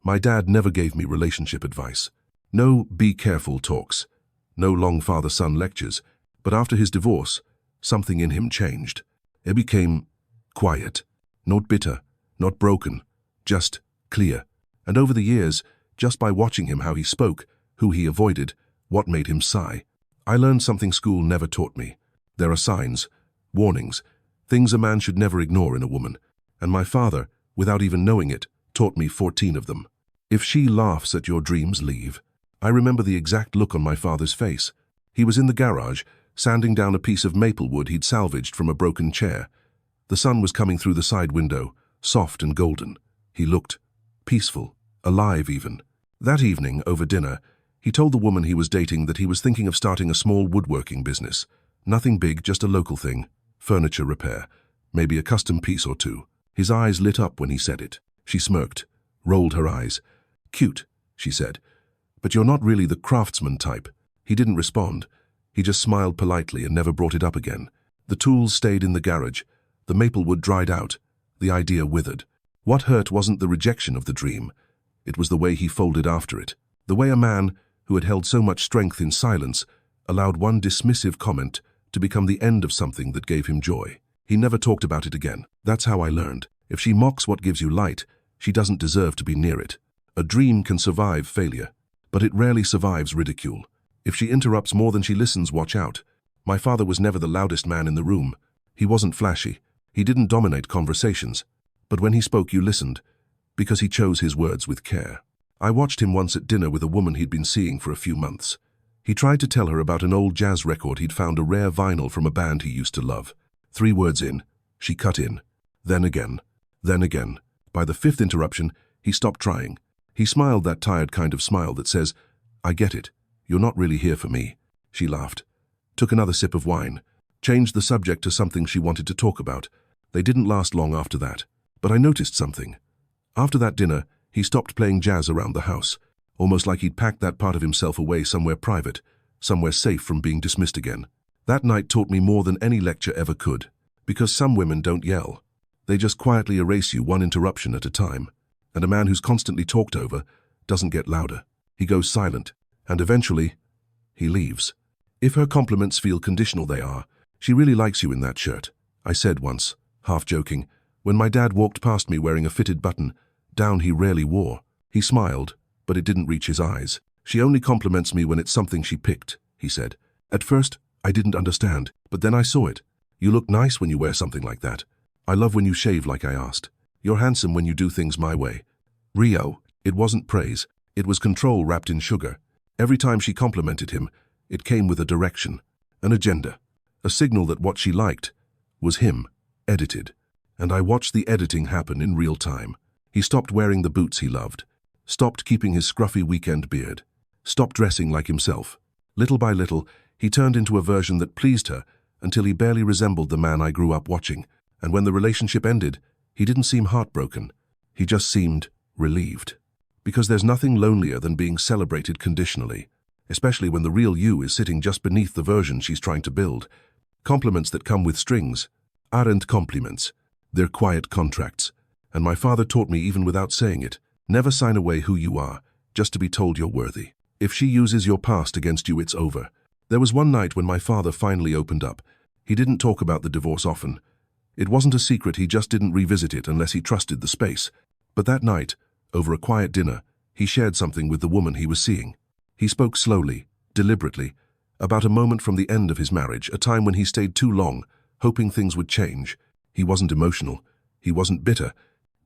My dad never gave me relationship advice. No be careful talks. No long father-son lectures. But after his divorce, something in him changed. It became quiet. Not bitter, not broken, just clear. And over the years, just by watching him how he spoke, who he avoided, what made him sigh, I learned something school never taught me. There are signs, warnings, things a man should never ignore in a woman. And my father, without even knowing it, taught me 14 of them. If she laughs at your dreams, leave. I remember the exact look on my father's face. He was in the garage, sanding down a piece of maple wood he'd salvaged from a broken chair. The sun was coming through the side window, soft and golden. He looked peaceful, alive even. That evening, over dinner, he told the woman he was dating that he was thinking of starting a small woodworking business. Nothing big, just a local thing. Furniture repair. Maybe a custom piece or two. His eyes lit up when he said it. She smirked, rolled her eyes. Cute, she said. But you're not really the craftsman type. He didn't respond. He just smiled politely and never brought it up again. The tools stayed in the garage. The maple wood dried out. The idea withered. What hurt wasn't the rejection of the dream. It was the way he folded after it. The way a man, who had held so much strength in silence, allowed one dismissive comment to become the end of something that gave him joy. He never talked about it again. That's how I learned. If she mocks what gives you light, she doesn't deserve to be near it. A dream can survive failure, but it rarely survives ridicule. If she interrupts more than she listens, watch out. My father was never the loudest man in the room. He wasn't flashy. He didn't dominate conversations. But when he spoke, you listened, because he chose his words with care. I watched him once at dinner with a woman he'd been seeing for a few months. He tried to tell her about an old jazz record he'd found, a rare vinyl from a band he used to love. 3 words in, she cut in. Then again. Then again. By the 5th interruption, he stopped trying. He smiled that tired kind of smile that says, I get it. You're not really here for me. She laughed. Took another sip of wine. Changed the subject to something she wanted to talk about. They didn't last long after that. But I noticed something. After that dinner, he stopped playing jazz around the house, almost like he'd packed that part of himself away somewhere private, somewhere safe from being dismissed again. That night taught me more than any lecture ever could, because some women don't yell. They just quietly erase you one interruption at a time. And a man who's constantly talked over doesn't get louder. He goes silent, and eventually, he leaves. If her compliments feel conditional, they are. She really likes you in that shirt, I said once, half joking, when my dad walked past me wearing a fitted button, down he rarely wore. He smiled, but it didn't reach his eyes. She only compliments me when it's something she picked, he said. At first, I didn't understand, but then I saw it. You look nice when you wear something like that. I love when you shave like I asked. You're handsome when you do things my way. Rio, it wasn't praise. It was control wrapped in sugar. Every time she complimented him, it came with a direction, an agenda, a signal that what she liked was him, edited. And I watched the editing happen in real time. He stopped wearing the boots he loved, stopped keeping his scruffy weekend beard, stopped dressing like himself. Little by little, he turned into a version that pleased her until he barely resembled the man I grew up watching. And when the relationship ended, he didn't seem heartbroken. He just seemed relieved. Because there's nothing lonelier than being celebrated conditionally, especially when the real you is sitting just beneath the version she's trying to build. Compliments that come with strings aren't compliments. They're quiet contracts. And my father taught me, even without saying it, never sign away who you are, just to be told you're worthy. If she uses your past against you, it's over. There was one night when my father finally opened up. He didn't talk about the divorce often. It wasn't a secret, he just didn't revisit it unless he trusted the space. But that night, over a quiet dinner, he shared something with the woman he was seeing. He spoke slowly, deliberately, about a moment from the end of his marriage, a time when he stayed too long, hoping things would change. He wasn't emotional. He wasn't bitter.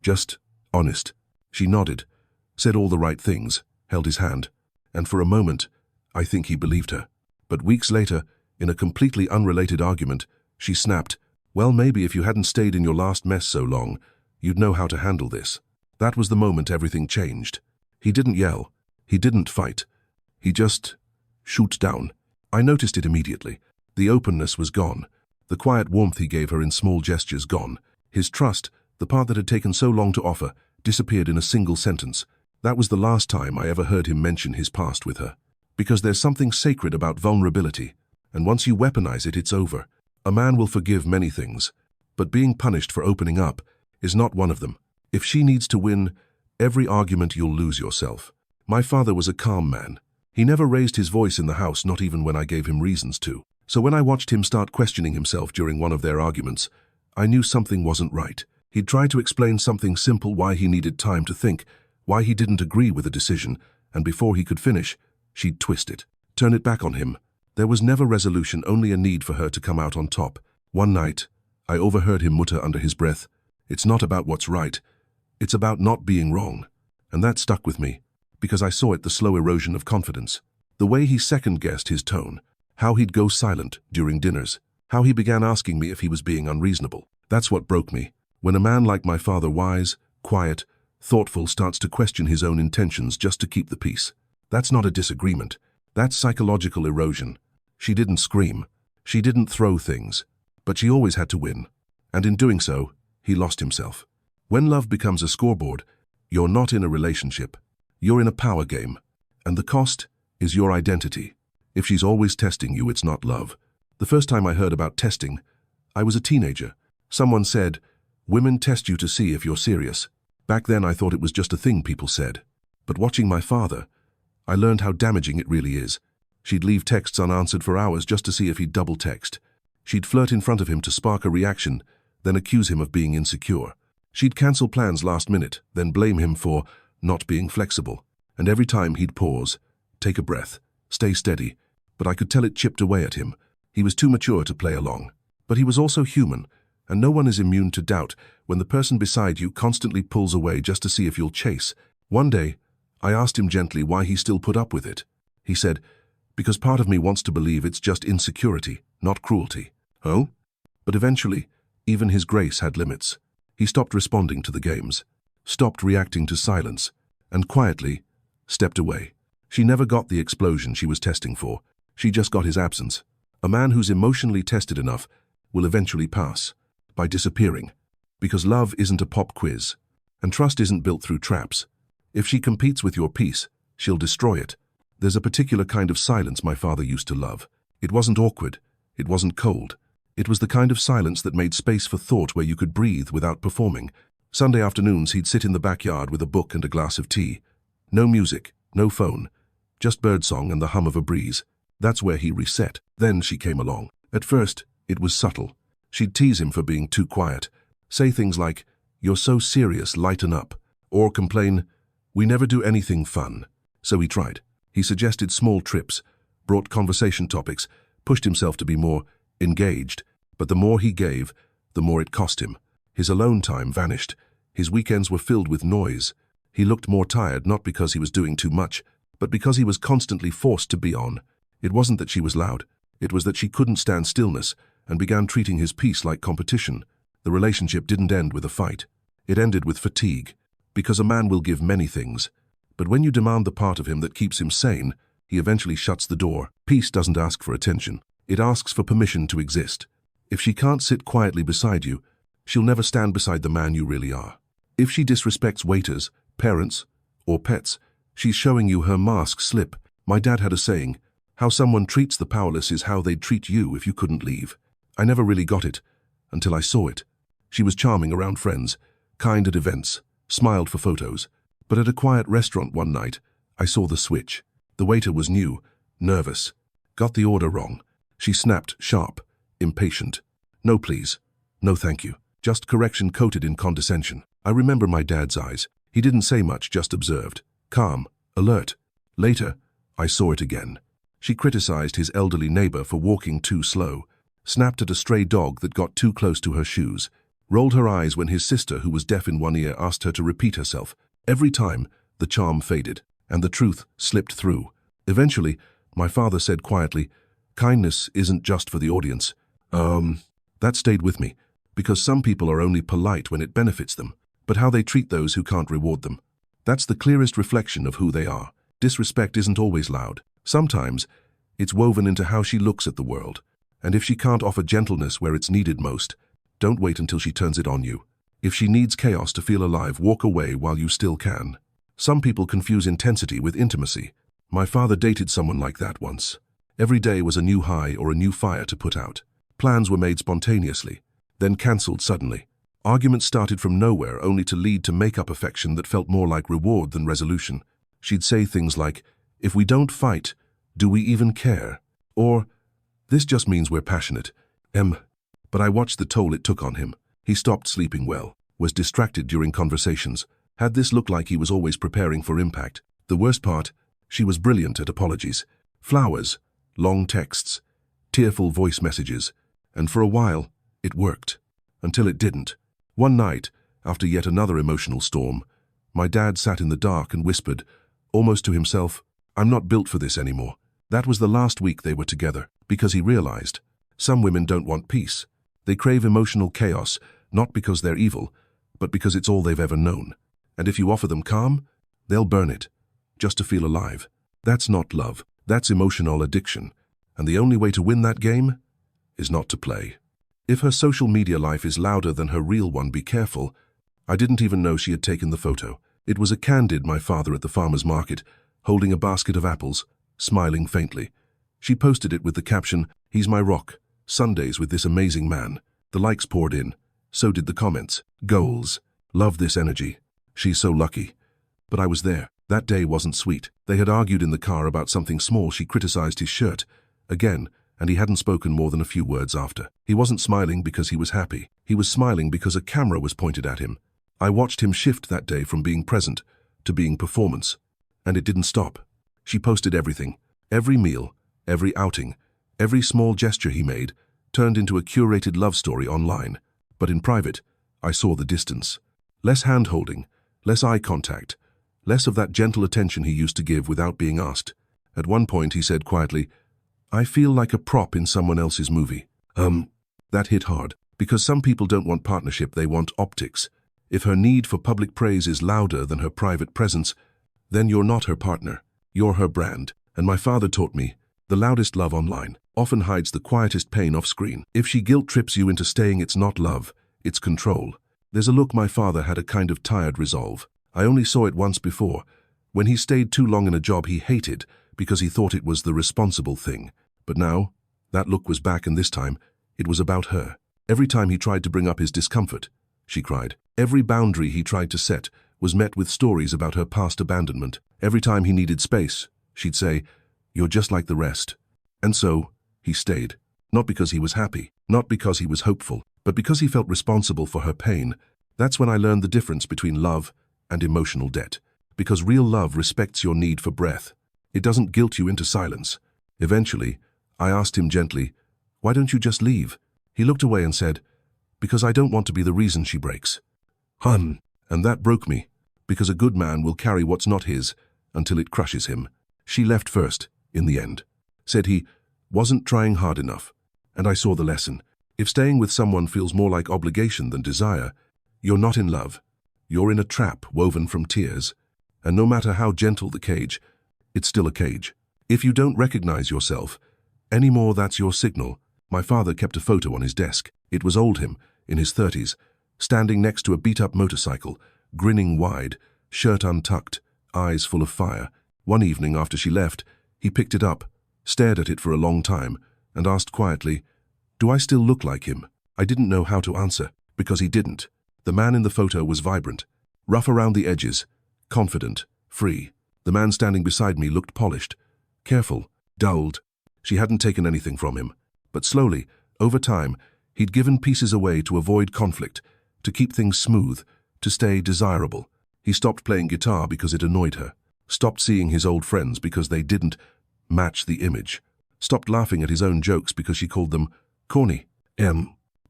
Just honest. She nodded, said all the right things, held his hand, and for a moment, I think he believed her. But weeks later, in a completely unrelated argument, she snapped, well, maybe if you hadn't stayed in your last mess so long, you'd know how to handle this. That was the moment everything changed. He didn't yell. He didn't fight. He just shoot down. I noticed it immediately. The openness was gone. The quiet warmth he gave her in small gestures gone. His trust, the part that had taken so long to offer, disappeared in a single sentence. That was the last time I ever heard him mention his past with her. Because there's something sacred about vulnerability, and once you weaponize it, it's over. A man will forgive many things, but being punished for opening up is not one of them. If she needs to win, Every argument you'll lose yourself. My father was a calm man. He never raised his voice in the house, not even when I gave him reasons to. So when I watched him start questioning himself during one of their arguments, I knew something wasn't right. He'd try to explain something simple, why he needed time to think, why he didn't agree with a decision, and before he could finish, she'd twist it, turn it back on him. There was never resolution, only a need for her to come out on top. One night, I overheard him mutter under his breath, "It's not about what's right, it's about not being wrong." And that stuck with me, because I saw it, the slow erosion of confidence. The way he second-guessed his tone, how he'd go silent during dinners, how he began asking me if he was being unreasonable. That's what broke me. When a man like my father, wise, quiet, thoughtful, starts to question his own intentions just to keep the peace. That's not a disagreement. That's psychological erosion. She didn't scream. She didn't throw things. But she always had to win. And in doing so, he lost himself. When love becomes a scoreboard, you're not in a relationship. You're in a power game. And the cost is your identity. If she's always testing you, it's not love. The first time I heard about testing, I was a teenager. Someone said, "Women test you to see if you're serious." Back then I thought it was just a thing people said. But watching my father, I learned how damaging it really is. She'd leave texts unanswered for hours just to see if he'd double text. She'd flirt in front of him to spark a reaction, then accuse him of being insecure. She'd cancel plans last minute, then blame him for not being flexible. And every time he'd pause, take a breath, stay steady. But I could tell it chipped away at him. He was too mature to play along. But he was also human, and no one is immune to doubt when the person beside you constantly pulls away just to see if you'll chase. One day, I asked him gently why he still put up with it. He said, "Because part of me wants to believe it's just insecurity, not cruelty." Oh? But eventually, even his grace had limits. He stopped responding to the games, stopped reacting to silence, and quietly stepped away. She never got the explosion she was testing for. She just got his absence. A man who's emotionally tested enough will eventually pass by disappearing. Because love isn't a pop quiz, and trust isn't built through traps. If she competes with your peace, she'll destroy it. There's a particular kind of silence my father used to love. It wasn't awkward. It wasn't cold. It was the kind of silence that made space for thought, where you could breathe without performing. Sunday afternoons, he'd sit in the backyard with a book and a glass of tea. No music, no phone, just birdsong and the hum of a breeze. That's where he reset. Then she came along. At first, it was subtle. She'd tease him for being too quiet, say things like, "You're so serious, lighten up," or complain, "We never do anything fun." So he tried. He suggested small trips, brought conversation topics, pushed himself to be more engaged. But the more he gave, the more it cost him. His alone time vanished. His weekends were filled with noise. He looked more tired, not because he was doing too much, but because he was constantly forced to be on. It wasn't that she was loud. It was that she couldn't stand stillness and began treating his peace like competition. The relationship didn't end with a fight. It ended with fatigue. Because a man will give many things, but when you demand the part of him that keeps him sane, he eventually shuts the door. Peace doesn't ask for attention. It asks for permission to exist. If she can't sit quietly beside you, she'll never stand beside the man you really are. If she disrespects waiters, parents, or pets, she's showing you her mask slip. My dad had a saying, "How someone treats the powerless is how they'd treat you if you couldn't leave." I never really got it, until I saw it. She was charming around friends, kind at events, smiled for photos. But at a quiet restaurant one night, I saw the switch. The waiter was new, nervous, got the order wrong. She snapped, sharp, impatient. "No please, no thank you." Just correction coated in condescension. I remember my dad's eyes. He didn't say much, just observed. Calm, alert. Later, I saw it again. She criticized his elderly neighbor for walking too slow, snapped at a stray dog that got too close to her shoes, rolled her eyes when his sister, who was deaf in one ear, asked her to repeat herself. Every time, the charm faded, and the truth slipped through. Eventually, my father said quietly, "Kindness isn't just for the audience." That stayed with me, because some people are only polite when it benefits them, but how they treat those who can't reward them, that's the clearest reflection of who they are. Disrespect isn't always loud. Sometimes, it's woven into how she looks at the world. And if she can't offer gentleness where it's needed most, don't wait until she turns it on you. If she needs chaos to feel alive, walk away while you still can. Some people confuse intensity with intimacy. My father dated someone like that once. Every day was a new high or a new fire to put out. Plans were made spontaneously, then cancelled suddenly. Arguments started from nowhere only to lead to make-up affection that felt more like reward than resolution. She'd say things like, "If we don't fight, do we even care?" Or, "This just means we're passionate." But I watched the toll it took on him. He stopped sleeping well, was distracted during conversations, had this look like he was always preparing for impact. The worst part, she was brilliant at apologies. Flowers, long texts, tearful voice messages, and for a while, it worked. Until it didn't. One night, after yet another emotional storm, my dad sat in the dark and whispered, almost to himself, "I'm not built for this anymore." That was the last week they were together, because he realized, some women don't want peace. They crave emotional chaos, not because they're evil, but because it's all they've ever known. And if you offer them calm, they'll burn it, just to feel alive. That's not love, that's emotional addiction. And the only way to win that game is not to play. If her social media life is louder than her real one, be careful. I didn't even know she had taken the photo. It was a candid my father at the farmer's market, holding a basket of apples, smiling faintly. She posted it with the caption, "He's my rock. Sundays with this amazing man." The likes poured in. So did the comments. Goals. Love this energy. She's so lucky. But I was there. That day wasn't sweet. They had argued in the car about something small. She criticized his shirt. Again, and he hadn't spoken more than a few words after. He wasn't smiling because he was happy. He was smiling because a camera was pointed at him. I watched him shift that day from being present to being performance. And it didn't stop. She posted everything. Every meal, every outing, every small gesture he made turned into a curated love story online. But in private, I saw the distance. Less hand-holding, less eye contact, less of that gentle attention he used to give without being asked. At one point he said quietly, "I feel like a prop in someone else's movie." That hit hard, because some people don't want partnership, they want optics. If her need for public praise is louder than her private presence, then you're not her partner, you're her brand. And my father taught me, the loudest love online often hides the quietest pain off screen. If she guilt-trips you into staying, it's not love, it's control. There's a look my father had, a kind of tired resolve. I only saw it once before, when he stayed too long in a job he hated because he thought it was the responsible thing. But now, that look was back, and this time, it was about her. Every time he tried to bring up his discomfort, she cried. Every boundary he tried to set was met with stories about her past abandonment. Every time he needed space, she'd say, "You're just like the rest." And so, he stayed. Not because he was happy, not because he was hopeful, but because he felt responsible for her pain. That's when I learned the difference between love and emotional debt. Because real love respects your need for breath. It doesn't guilt you into silence. Eventually, I asked him gently, "Why don't you just leave?" He looked away and said, "Because I don't want to be the reason she breaks." And that broke me, because a good man will carry what's not his until it crushes him. She left first, in the end. Said he wasn't trying hard enough. And I saw the lesson. If staying with someone feels more like obligation than desire, you're not in love. You're in a trap woven from tears. And no matter how gentle the cage, it's still a cage. If you don't recognize yourself anymore, that's your signal. My father kept a photo on his desk. It was old him, in his 30s, standing next to a beat-up motorcycle, grinning wide, shirt untucked, eyes full of fire. One evening after she left, he picked it up, stared at it for a long time, and asked quietly, "Do I still look like him?" I didn't know how to answer, because he didn't. The man in the photo was vibrant, rough around the edges, confident, free. The man standing beside me looked polished, careful, dulled. She hadn't taken anything from him. But slowly, over time, he'd given pieces away to avoid conflict, to keep things smooth, to stay desirable. He stopped playing guitar because it annoyed her, stopped seeing his old friends because they didn't match the image, stopped laughing at his own jokes because she called them corny.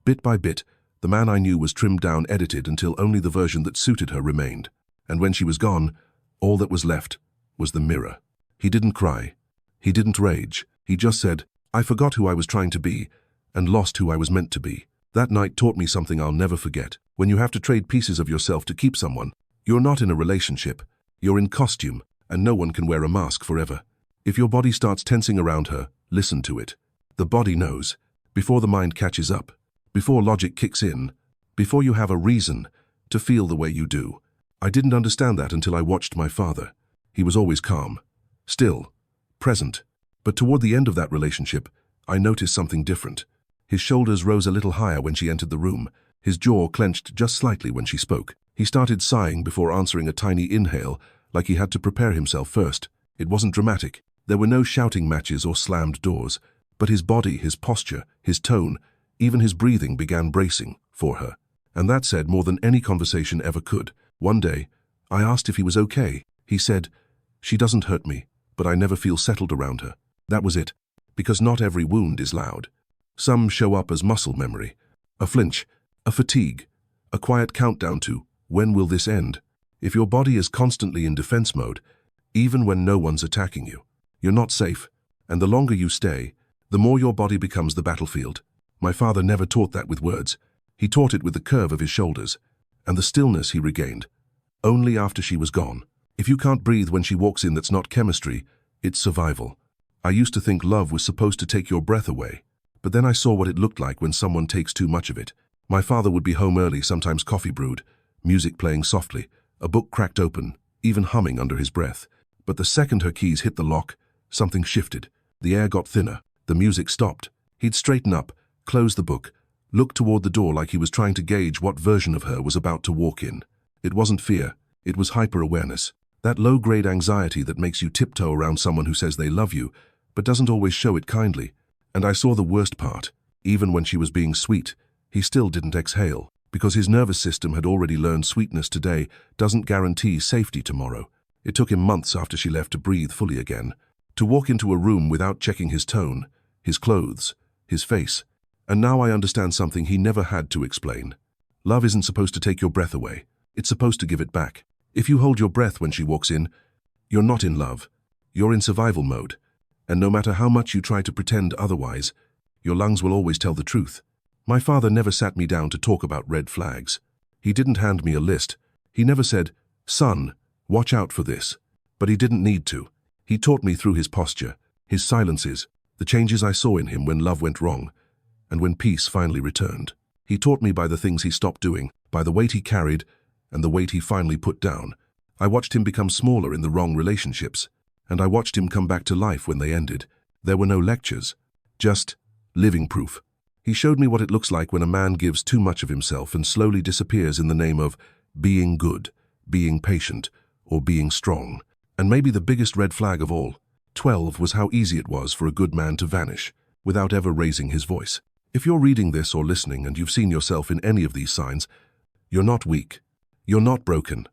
Bit by bit, the man I knew was trimmed down, edited until only the version that suited her remained. And when she was gone, all that was left was the mirror. He didn't cry. He didn't rage. He just said, "I forgot who I was trying to be and lost who I was meant to be." That night taught me something I'll never forget. When you have to trade pieces of yourself to keep someone, you're not in a relationship. You're in costume, and no one can wear a mask forever. If your body starts tensing around her, listen to it. The body knows, before the mind catches up, before logic kicks in, before you have a reason to feel the way you do. I didn't understand that until I watched my father. He was always calm, still, present. But toward the end of that relationship, I noticed something different. His shoulders rose a little higher when she entered the room, His jaw clenched just slightly when she spoke. He started sighing before answering a tiny inhale, like he had to prepare himself first. It wasn't dramatic. There were no shouting matches or slammed doors. But his body, his posture, his tone, even his breathing began bracing for her. And that said more than any conversation ever could. One day, I asked if he was okay. He said, "She doesn't hurt me, but I never feel settled around her." That was it. Because not every wound is loud. Some show up as muscle memory. A flinch, a fatigue, a quiet countdown to, when will this end? If your body is constantly in defense mode, even when no one's attacking you, you're not safe. And the longer you stay, the more your body becomes the battlefield. My father never taught that with words. He taught it with the curve of his shoulders, and the stillness he regained, only after she was gone. If you can't breathe when she walks in, that's not chemistry, it's survival. I used to think love was supposed to take your breath away, but then I saw what it looked like when someone takes too much of it. My father would be home early, sometimes coffee brewed, music playing softly, a book cracked open, even humming under his breath. But the second her keys hit the lock, something shifted. The air got thinner, the music stopped. He'd straighten up, close the book, look toward the door like he was trying to gauge what version of her was about to walk in. It wasn't fear, it was hyper-awareness. That low-grade anxiety that makes you tiptoe around someone who says they love you, but doesn't always show it kindly. And I saw the worst part. Even when she was being sweet, he still didn't exhale, because his nervous system had already learned sweetness today doesn't guarantee safety tomorrow. It took him months after she left to breathe fully again, to walk into a room without checking his tone, his clothes, his face. And now I understand something he never had to explain. Love isn't supposed to take your breath away. It's supposed to give it back. If you hold your breath when she walks in, you're not in love. You're in survival mode. And no matter how much you try to pretend otherwise, your lungs will always tell the truth. My father never sat me down to talk about red flags. He didn't hand me a list. He never said, "Son, watch out for this." But he didn't need to. He taught me through his posture, his silences, the changes I saw in him when love went wrong, and when peace finally returned. He taught me by the things he stopped doing, by the weight he carried, and the weight he finally put down. I watched him become smaller in the wrong relationships, and I watched him come back to life when they ended. There were no lectures, just living proof. He showed me what it looks like when a man gives too much of himself and slowly disappears in the name of being good, being patient, or being strong. And maybe the biggest red flag of all, 12, was how easy it was for a good man to vanish, without ever raising his voice. If you're reading this or listening and you've seen yourself in any of these signs, you're not weak, you're not broken,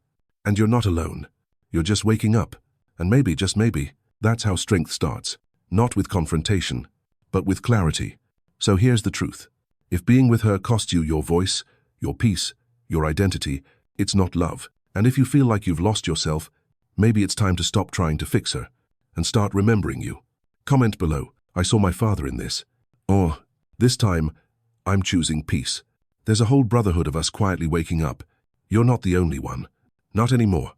and you're not alone. You're just waking up. And maybe, just maybe, that's how strength starts. Not with confrontation, but with clarity. So here's the truth. If being with her costs you your voice, your peace, your identity, it's not love. And if you feel like you've lost yourself, maybe it's time to stop trying to fix her and start remembering you. Comment below, "I saw my father in this." Or, "This time, I'm choosing peace." There's a whole brotherhood of us quietly waking up. You're not the only one. Not anymore.